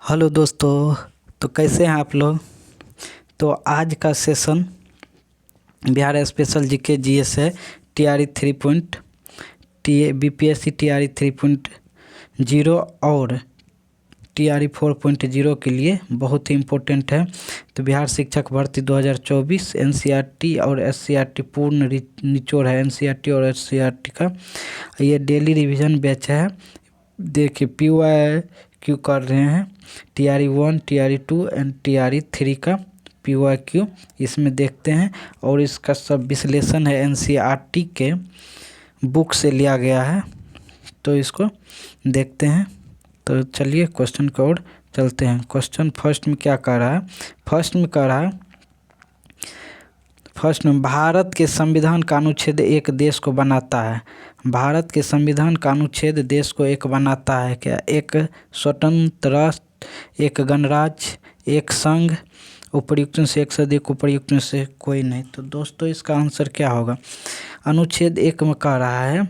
Hello दोस्तों। तो कैसे हैं आप लोग। तो आज का session Bihar special GK GS है। टीआरई 3 बीपीएससी टीआरई 3.0 और टीआरई 4.0 के लिए बहुत ही इम्पोर्टेंट है। तो बिहार शिक्षक भर्ती 2024 एनसीईआरटी और एससीईआरटी पूर्ण निचोड़ है। एनसीईआरटी और एससीईआरटी का ये डेली रिवीजन बैच है। देखिए पीवाई क्यू कर रहे हैं टीआरई 1 टीआरई 2 एंड टीआरई 3 का पीवाई क्यू इसमें देखते हैं। और इसका सब विश्लेषण है एनसीईआरटी के बुक से लिया गया है, तो इसको देखते हैं। तो चलिए क्वेश्चन की ओर चलते हैं। क्वेश्चन फर्स्ट में क्या कह रहा है। फर्स्ट में भारत के संविधान का अनुच्छेद एक देश को बनाता है। भारत के संविधान का अनुच्छेद देश को एक बनाता है क्या। एक स्वतंत्र राष्ट्र, एक गणराज्य, एक संघ, उपर्युक्त से एक से अधिक, उपर्युक्त से कोई नहीं। तो दोस्तों इसका आंसर क्या होगा। अनुच्छेद एक में कह रहा है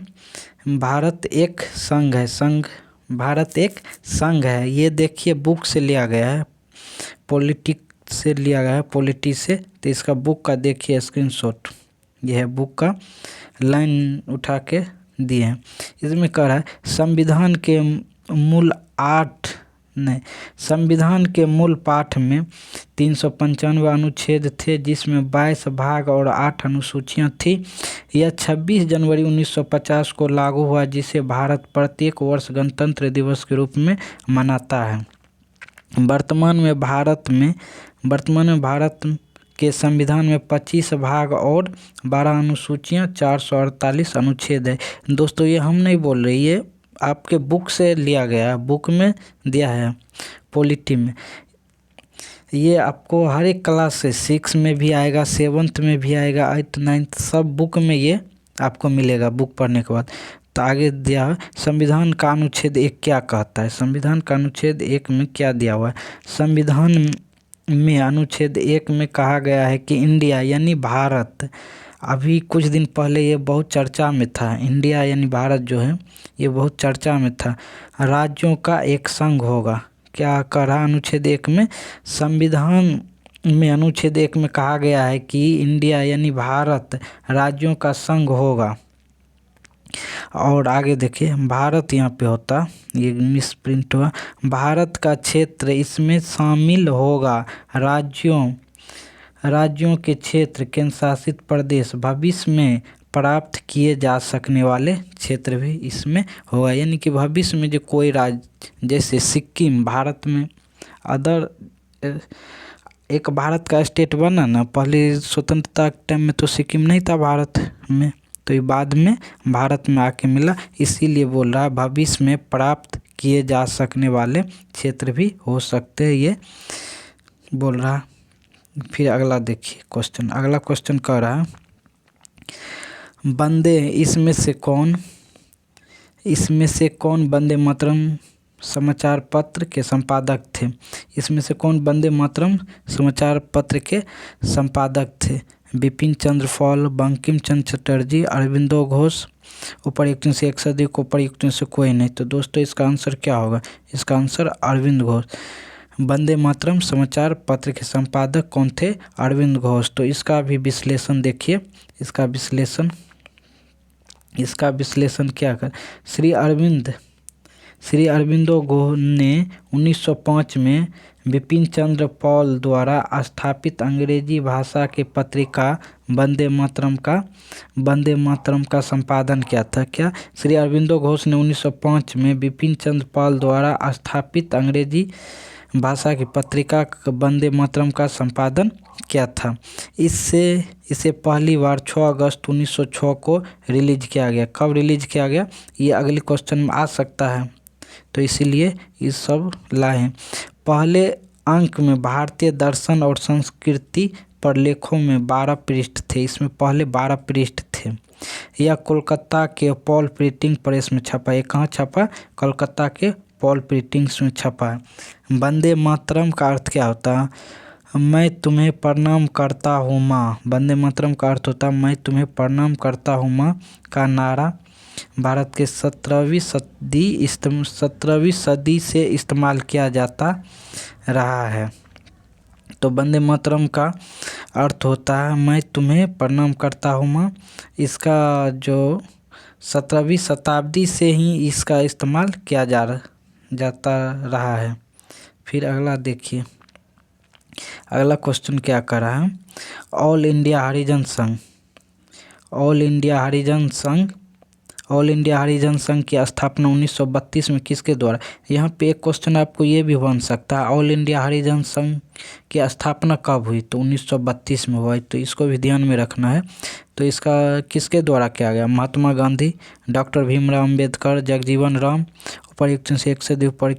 भारत एक संघ है। भारत एक संघ है। ये देखिए बुक से लिया गया है, पॉलिटिक से लिया गया है, पॉलिटी से। तो इसका बुक का देखिए स्क्रीनशॉट, ये है बुक का, लाइन उठा के दिए हैं। इसमें कह रहा है संविधान के मूल पाठ में 395 अनुच्छेद थे, जिसमें 22 भाग और 8 अनुसूचियां थी। यह 26 जनवरी 1950 को लागू हुआ, जिसे भारत प्रत्येक वर्ष गणतंत्र दिवस के रूप में मनाता है। वर्तमान में भारत के संविधान में 25 भाग और 12 अनुसूचियां, 448 अनुच्छेद है। दोस्तों ये हम नहीं बोल रहे, ये आपके बुक से लिया गया है, बुक में दिया है पॉलिटी में। ये आपको हर एक क्लास से 6 में भी आएगा, 7th में भी आएगा, 8th 9th सब बुक में ये आपको मिलेगा बुक पढ़ने के बाद। तो आगे दिया है संविधान का अनुच्छेद एक क्या कहता है। संविधान का अनुच्छेद एक में क्या दिया हुआ है। संविधान में अनुच्छेद एक में कहा गया है कि इंडिया यानी भारत, अभी कुछ दिन पहले ये बहुत चर्चा में था, इंडिया यानी भारत जो है ये बहुत चर्चा में था, राज्यों का एक संघ होगा। क्या कह रहा अनुच्छेद एक में। संविधान में अनुच्छेद एक में कहा गया है कि इंडिया यानी भारत राज्यों का संघ होगा। और आगे देखिए भारत यहाँ पे होता, ये मिस प्रिंट हुआ, भारत का क्षेत्र इसमें शामिल होगा। राज्यों के क्षेत्र, केंद्र शासित प्रदेश, भविष्य में प्राप्त किए जा सकने वाले क्षेत्र भी इसमें होगा। यानी कि भविष्य में जो कोई राज्य, जैसे सिक्किम भारत में एक भारत का स्टेट बना ना, पहले स्वतंत्रता के टाइम में तो सिक्किम नहीं था भारत में, तो ये बाद में भारत में आके मिला। इसीलिए बोल रहा है भविष्य में प्राप्त किए जा सकने वाले क्षेत्र भी हो सकते हैं, ये बोल रहा। फिर अगला देखिए क्वेश्चन, अगला क्वेश्चन कह रहा है इसमें से कौन वंदे मातरम समाचार पत्र के संपादक थे। इसमें से कौन वंदे मातरम समाचार पत्र के संपादक थे। बिपिन चंद्र पाल, बंकिम चंद्र चटर्जी, अरविंदो घोष, उपर्युक्त से एक से अधिक, उपर्युक्त से कोई नहीं। तो दोस्तों इसका आंसर क्या होगा। इसका आंसर अरविंद घोष। वंदे मातरम समाचार पत्र के संपादक कौन थे। अरविंद घोष। तो इसका भी विश्लेषण देखिए, इसका विश्लेषण क्या कर। श्री अरविंदो घोष ने 1905 में बिपिन चंद्र पाल द्वारा स्थापित अंग्रेजी भाषा के पत्रिका वंदे मातरम का संपादन किया था। क्या श्री अरविंदो घोष ने 1905 में बिपिन चंद्र पाल द्वारा स्थापित अंग्रेजी भाषा की पत्रिका वंदे मातरम का संपादन किया था। इसे पहली बार 6 अगस्त 1906 को रिलीज किया गया। कब रिलीज किया गया, ये अगले क्वेश्चन में आ सकता है, तो इसीलिए ये सब लाए हैं। पहले अंक में भारतीय दर्शन और संस्कृति पर लेखों में 12 पृष्ठ थे। इसमें पहले 12 पृष्ठ थे। यह कोलकाता के पॉल प्रिंटिंग प्रेस में छपा। ये कहाँ छपा, कोलकाता के पॉल प्रिंटिंग्स में छपा है। वंदे मातरम का अर्थ क्या होता है। मैं तुम्हें प्रणाम करता हूँ माँ। वंदे मातरम का अर्थ होता है मैं तुम्हें प्रणाम करता हूँ माँ का नारा भारत के 17वीं सदी से इस्तेमाल किया जाता रहा है। तो वंदे मातरम का अर्थ होता है मैं तुम्हें प्रणाम करता हूँ माँ। इसका जो 17वीं शताब्दी से ही इसका इस्तेमाल किया जाता रहा है। फिर अगला देखिए, अगला क्वेश्चन क्या कर रहा है। ऑल इंडिया हरिजन संघ, ऑल इंडिया हरिजन संघ की स्थापना 1932 में किसके द्वारा। यहाँ पे एक क्वेश्चन आपको ये भी बन सकता है, ऑल इंडिया हरिजन संघ की स्थापना कब हुई, तो 1932 में हुआ। तो इसको भी ध्यान में रखना है। तो इसका किसके द्वारा किया गया, महात्मा गांधी, डॉक्टर भीमराव अंबेडकर, जगजीवन राम, उपर्युक्त से एक से अधिक ऊपर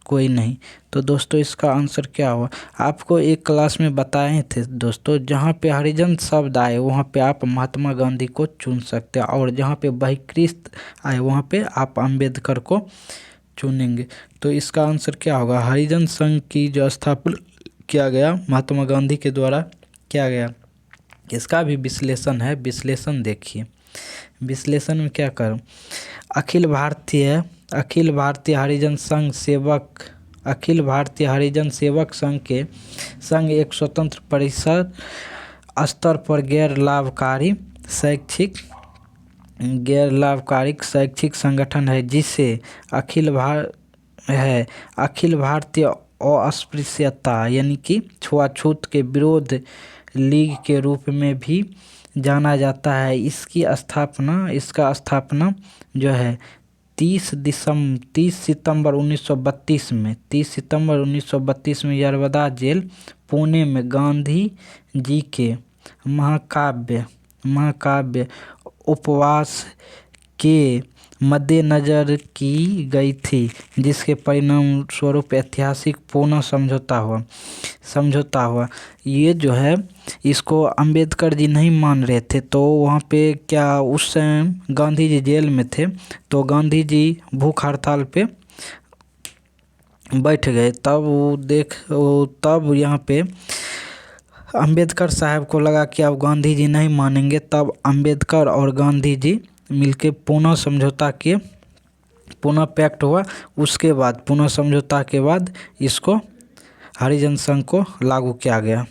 कोई नहीं। तो दोस्तों इसका आंसर क्या हुआ, आपको एक क्लास में बताए थे दोस्तों, जहाँ पे हरिजन शब्द आए वहाँ पे आप महात्मा गांधी को चुन सकते हैं, और जहाँ पे बहिष्कृत आए वहाँ पे आप अंबेडकर को चुनेंगे। तो इसका आंसर क्या होगा, हरिजन संघ की जो स्थापना किया गया महात्मा गांधी के द्वारा किया गया। इसका भी विश्लेषण है, विश्लेषण देखिए। विश्लेषण में क्या करूँ, अखिल भारतीय हरिजन सेवक संघ के संघ एक स्वतंत्र परिषद स्तर पर गैर लाभकारी शैक्षिक संगठन है, जिसे अखिल भारतीय अस्पृश्यता यानी कि छुआछूत के विरोध लीग के रूप में भी जाना जाता है। इसका स्थापना जो है 30 सितंबर 1932 में यरवदा जेल पुणे में गांधी जी के महाकाव्य उपवास के मद्देनजर की गई थी, जिसके परिणाम स्वरूप ऐतिहासिक पुणे समझौता हुआ। ये जो है इसको अंबेडकर जी नहीं मान रहे थे, तो वहाँ पे क्या उस समय गांधी जी जेल में थे, तो गांधी जी भूख हड़ताल पे बैठ गए। तब यहाँ पे अंबेडकर साहब को लगा कि अब गांधी जी नहीं मानेंगे, तब अंबेडकर और गांधी जी मिलके पुणे पैक्ट हुआ। उसके बाद पुणे समझौता के बाद इसको हरिजन संघ को लागू किया गया।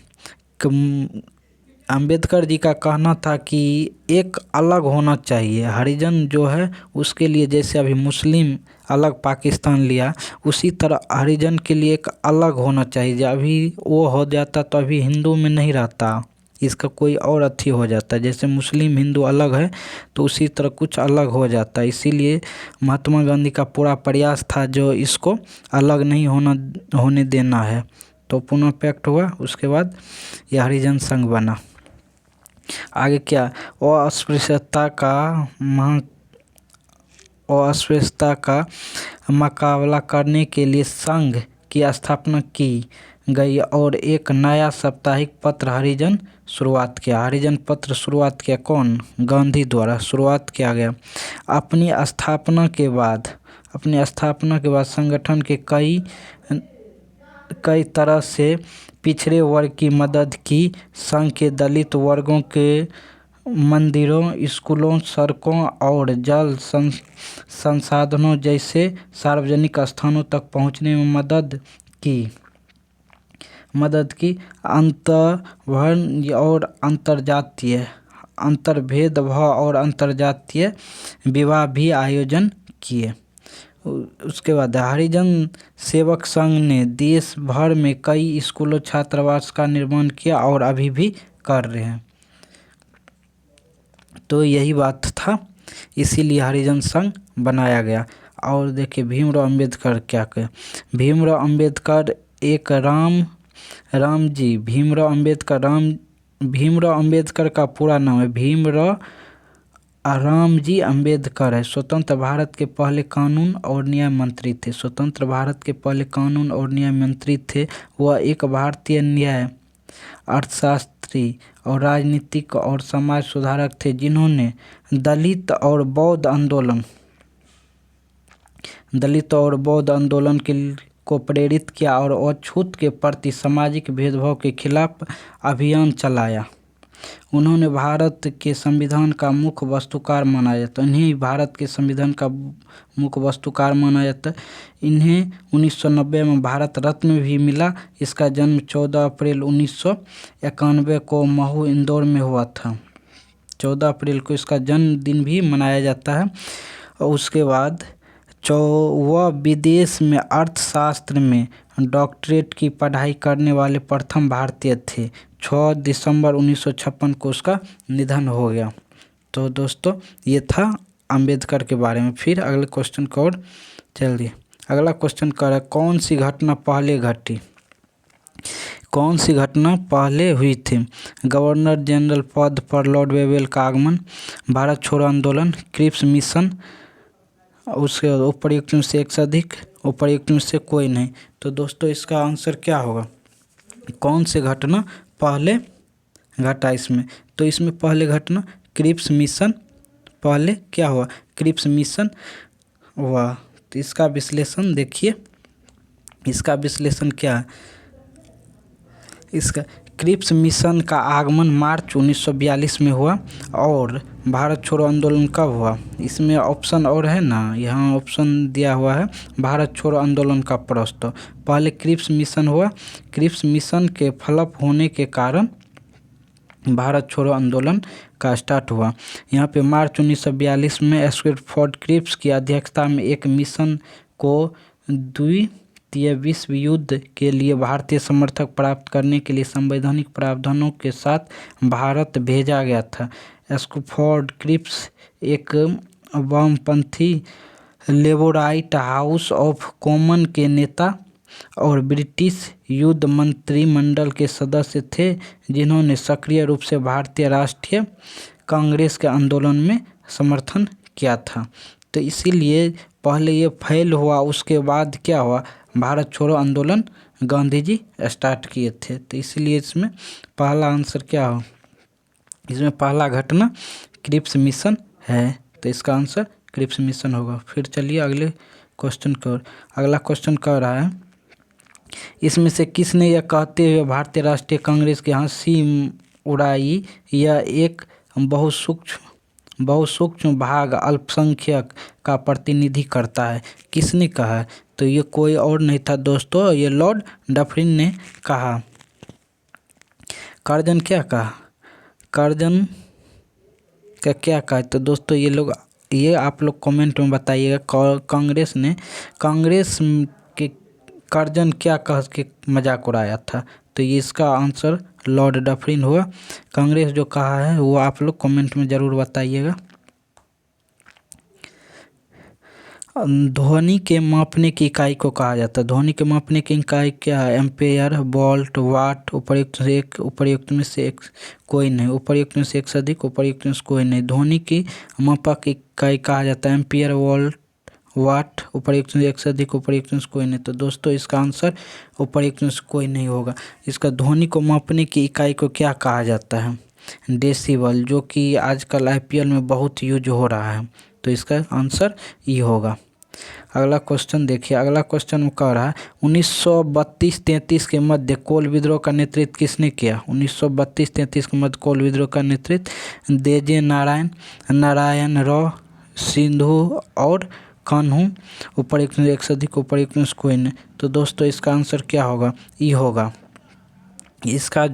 अंबेडकर जी का कहना था कि एक अलग होना चाहिए, हरिजन जो है उसके लिए जैसे अभी मुस्लिम अलग पाकिस्तान लिया, उसी तरह हरिजन के लिए एक अलग होना चाहिए। अभी वो हो जाता तो अभी हिंदू में नहीं रहता, इसका कोई और अथी हो जाता है। जैसे मुस्लिम हिंदू अलग है तो उसी तरह कुछ अलग हो जाता है। इसीलिए महात्मा गांधी का पूरा प्रयास था जो इसको अलग नहीं होने देना है। तो पुणे पैक्ट हुआ, उसके बाद यह हरिजन संघ बना। आगे क्या, अस्पृश्यता का मुकाबला करने के लिए संघ की स्थापना की गई और एक नया साप्ताहिक पत्र हरिजन पत्र शुरुआत किया कौन, गांधी द्वारा शुरुआत किया गया। अपनी स्थापना के बाद संगठन के कई तरह से पिछड़े वर्ग की मदद की। संघ के दलित वर्गों के मंदिरों, स्कूलों, सड़कों और जल संसाधनों जैसे सार्वजनिक स्थानों तक पहुंचने में मदद की। अंतर्भेदभाव और अंतरजातीय विवाह भी आयोजन किए। उसके बाद हरिजन सेवक संघ ने देश भर में कई स्कूलों, छात्रावास का निर्माण किया और अभी भी कर रहे हैं। तो यही बात था, इसीलिए हरिजन संघ बनाया गया। और देखिए भीमराव अंबेडकर क्या कहे, भीमराव अंबेडकर एक भीमराव अंबेडकर का पूरा नाम है भीमराव रामजी अंबेडकर है। स्वतंत्र भारत के पहले कानून और न्याय मंत्री थे। वह एक भारतीय न्याय, अर्थशास्त्री और राजनीतिक और समाज सुधारक थे, जिन्होंने दलित और बौद्ध आंदोलन को प्रेरित किया और अछूत के प्रति सामाजिक भेदभाव के खिलाफ अभियान चलाया। उन्होंने भारत के संविधान का मुख्य वस्तुकार माना जाता है। इन्हें भारत के संविधान का मुख्य वस्तुकार माना जाता है। इन्हें 1990 में भारत रत्न भी मिला। इसका जन्म 14 अप्रैल 1991 को महू इंदौर में हुआ था। 14 अप्रैल को इसका जन्मदिन भी मनाया जाता है। और उसके बाद वह विदेश में अर्थशास्त्र में डॉक्टरेट की पढ़ाई करने वाले प्रथम भारतीय थे। 6 दिसंबर 1956 को उसका निधन हो गया। तो दोस्तों ये था अंबेडकर के बारे में। फिर अगले क्वेश्चन को और चलिए। अगला क्वेश्चन कर रहा है, कौन सी घटना पहले घटी? कौन सी घटना पहले हुई थी? गवर्नर जनरल पद पर लॉर्ड वेवेल का आगमन, भारत छोड़ो आंदोलन, क्रिप्स मिशन, उसके उपर्युक्त में से एक से अधिक, उपर्युक्त में से कोई नहीं। तो दोस्तों इसका आंसर क्या होगा? कौन सी घटना पहले घटा इसमें? तो इसमें पहले घटना क्रिप्स मिशन पहले क्या हुआ? क्रिप्स मिशन हुआ। तो इसका विश्लेषण देखिए, इसका विश्लेषण क्या है? इसका क्रिप्स मिशन का आगमन मार्च 1942 में हुआ। और भारत छोड़ो आंदोलन कब हुआ? इसमें ऑप्शन और है ना, यहाँ ऑप्शन दिया हुआ है भारत छोड़ो आंदोलन का प्रस्ताव। पहले क्रिप्स मिशन हुआ। क्रिप्स मिशन के फ्लॉप होने के कारण भारत छोड़ो आंदोलन का स्टार्ट हुआ। यहाँ पे मार्च 1942 में स्टैफोर्ड क्रिप्स की अध्यक्षता में एक मिशन को द्वितीय विश्व युद्ध के लिए भारतीय समर्थक प्राप्त करने के लिए संवैधानिक प्रावधानों के साथ भारत भेजा गया था। स्टैफोर्ड क्रिप्स एक वामपंथी लेबोराइट हाउस ऑफ कॉमन के नेता और ब्रिटिश युद्ध मंत्रिमंडल के सदस्य थे, जिन्होंने सक्रिय रूप से भारतीय राष्ट्रीय कांग्रेस के आंदोलन में समर्थन किया था। तो इसीलिए पहले ये फैल हुआ, उसके बाद क्या हुआ? भारत छोड़ो आंदोलन गांधी जी स्टार्ट किए थे। तो इसलिए इसमें पहला आंसर क्या हो? इसमें पहला घटना क्रिप्स मिशन है। तो इसका आंसर क्रिप्स मिशन होगा। फिर चलिए अगले क्वेश्चन को। अगला क्वेश्चन कह रहा है, इसमें से किसने यह कहते हुए भारतीय राष्ट्रीय कांग्रेस की हंसी उड़ाई, यह एक बहुत सूक्ष्म भाग अल्पसंख्यक का प्रतिनिधि करता है? किसने कहा? तो ये कोई और नहीं था दोस्तों, ये लॉर्ड डफरिन ने कहा। कर्जन क्या कहा? कर्जन का क्या कहा? तो दोस्तों ये आप लोग कमेंट में बताइएगा। कांग्रेस के कर्जन क्या कह के मजाक उड़ाया था? तो ये इसका आंसर लॉर्ड डफरिन हुआ। कांग्रेस जो कहा है वो आप लोग कमेंट में ज़रूर बताइएगा। ध्वनि के मापने की इकाई को कहा जाता है। ध्वनि के मापने की इकाई क्या है? एम्पेयर, वोल्ट, वाट, उपर्युक्त से एक, उपर्युक्त में से एक कोई नहीं, उपर्युक्त में से एक से अधिक, उपर्युक्त में से कोई नहीं। ध्वनि की मापक इकाई कहा जाता है एम्पियर, वोल्ट, वाट, उपर्युक्त में एक से अधिक, उपर्युक्त में से कोई नहीं। तो दोस्तों इसका आंसर उपर्युक्त में से कोई नहीं होगा। इसका ध्वनि को मापने की इकाई को क्या कहा जाता है? डेसिबल, जो कि आजकल IPL में बहुत यूज हो रहा है। तो इसका आंसर ये होगा। अगला क्वेश्चन देखिए। अगला क्वेश्चन में कह रहा है 1932-33 के मध्य कोल विद्रोह का नेतृत्व किसने किया? 1932-33 के मध्य कोल विद्रोह का नेतृत्व देजे नारायण राव, सिंधु और कान्हू, उपर्युक्त में एक से अधिक, उपर्युक्त में से कोई नहीं। तो दोस्तों इसका आंसर क्या होगा? ई होगा। इसका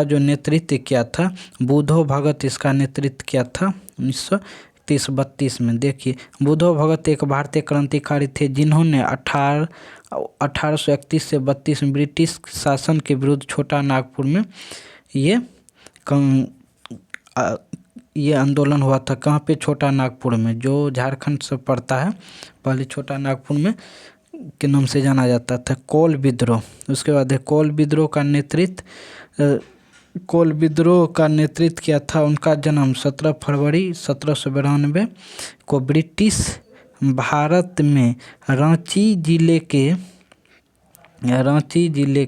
जो नेतृत्व किया था बुधो भगत, इसका नेतृत्व किया था 1932 में। देखिए बुधो भगत एक भारतीय क्रांतिकारी थे, जिन्होंने 1831 से 32 में ब्रिटिश शासन के विरुद्ध छोटा नागपुर में ये आंदोलन हुआ था। कहाँ पे? छोटा नागपुर में, जो झारखंड से पड़ता है। पहले छोटा नागपुर में के नाम से जाना जाता था। कोल विद्रोह, उसके बाद है कोल विद्रोह का नेतृत्व किया था। उनका जन्म 17 फरवरी 1792 को ब्रिटिश भारत में रांची जिले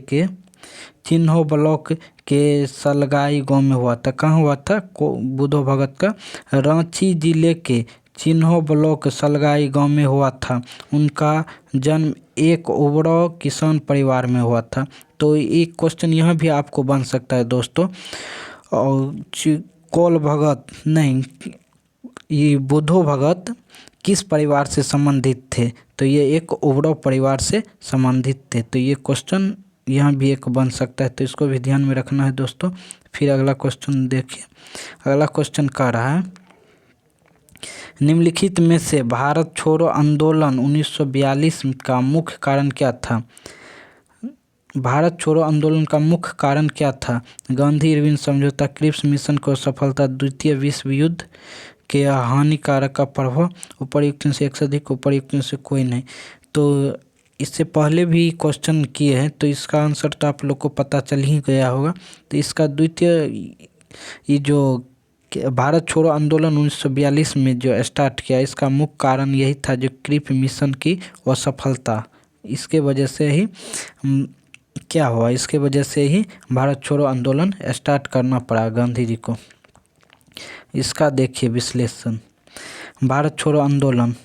के चिन्हो ब्लॉक के सलगाई गांव में हुआ था। कहाँ हुआ था बुधो भगत का? रांची जिले के चिन्हो ब्लॉक सलगाई गांव में हुआ था। उनका जन्म एक उबराव किसान परिवार में हुआ था। तो एक क्वेश्चन यह भी आपको बन सकता है दोस्तों, और कौल भगत नहीं, ये बुद्धो भगत किस परिवार से संबंधित थे? तो ये एक उभरव परिवार से संबंधित थे। तो ये क्वेश्चन यहाँ भी एक बन सकता है, तो इसको भी ध्यान में रखना है दोस्तों। फिर अगला क्वेश्चन देखिए। अगला क्वेश्चन कह रहा है, निम्नलिखित में से भारत छोड़ो आंदोलन 1942 का मुख्य कारण क्या था? भारत छोड़ो आंदोलन का मुख्य कारण क्या था? गांधी इरविन समझौता, क्रिप्स मिशन को सफलता, द्वितीय विश्व युद्ध के हानिकारक का प्रभाव, उपर्युक्त से एक से अधिक, उपर्युक्त से कोई नहीं। तो इससे पहले भी क्वेश्चन किए हैं, तो इसका आंसर तो आप लोग को पता चल ही गया होगा। तो इसका द्वितीय, ये जो भारत छोड़ो आंदोलन 1942 में जो स्टार्ट किया, इसका मुख्य कारण यही था जो क्रिप्स मिशन की असफलता। इसके वजह से ही क्या हुआ, इसके वजह से ही भारत छोड़ो आंदोलन स्टार्ट करना पड़ा गांधी जी को। इसका देखिए विश्लेषण। भारत छोड़ो आंदोलन,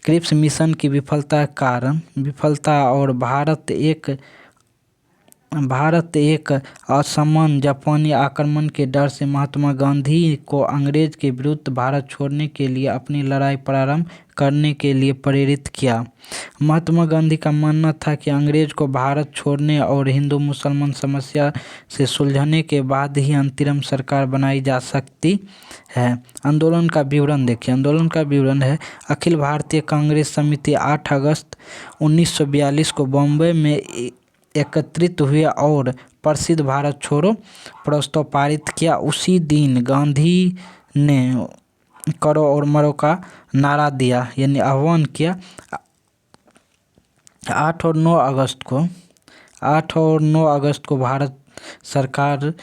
क्रिप्स मिशन की विफलता कारण, विफलता और भारत एक असमान जापानी आक्रमण के डर से महात्मा गांधी को अंग्रेज के विरुद्ध भारत छोड़ने के लिए अपनी लड़ाई प्रारंभ करने के लिए प्रेरित किया। महात्मा गांधी का मानना था कि अंग्रेज को भारत छोड़ने और हिंदू मुसलमान समस्या से सुलझने के बाद ही अंतरिम सरकार बनाई जा सकती है। आंदोलन का विवरण देखिए। आंदोलन का विवरण है, अखिल भारतीय कांग्रेस समिति 8 अगस्त 1942 को बॉम्बे में एकत्रित हुए और प्रसिद्ध भारत छोड़ो प्रस्ताव पारित किया। उसी दिन गांधी ने करो और मरो का नारा दिया, यानी आह्वान किया। 8 और 9 अगस्त को भारत सरकार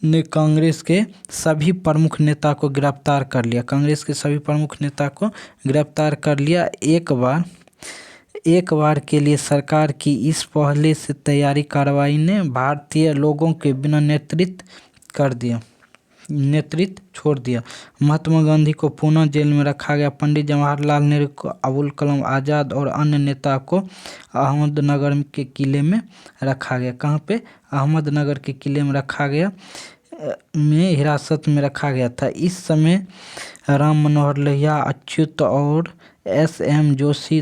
ने कांग्रेस के सभी प्रमुख नेता को गिरफ्तार कर लिया। कांग्रेस के सभी प्रमुख नेता को गिरफ्तार कर लिया। एक बार के लिए सरकार की इस पहले से तैयारी कार्रवाई ने भारतीय लोगों के बिना नेतृत्व छोड़ दिया। महात्मा गांधी को पुनः जेल में रखा गया। पंडित जवाहरलाल नेहरू को, अबुल कलाम आज़ाद और अन्य नेता को अहमदनगर के किले में रखा गया। कहाँ पे? अहमदनगर के किले में रखा गया, में हिरासत में रखा गया था। इस समय राम मनोहर लोहिया, अच्युत और S.M. जोशी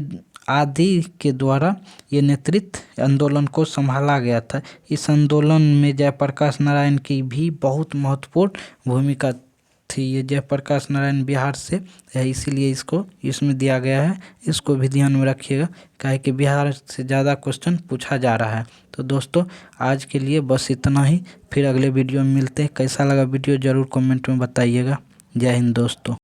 आदि के द्वारा ये नेतृत्व आंदोलन को संभाला गया था। इस आंदोलन में जयप्रकाश नारायण की भी बहुत महत्वपूर्ण भूमिका थी। ये जयप्रकाश नारायण बिहार से है, इसीलिए इसको इसमें दिया गया है। इसको भी ध्यान में रखिएगा, काहे कि बिहार से ज़्यादा क्वेश्चन पूछा जा रहा है। तो दोस्तों आज के लिए बस इतना ही, फिर अगले वीडियो में मिलते हैं। कैसा लगा वीडियो ज़रूर कमेंट में बताइएगा। जय हिंद दोस्तों।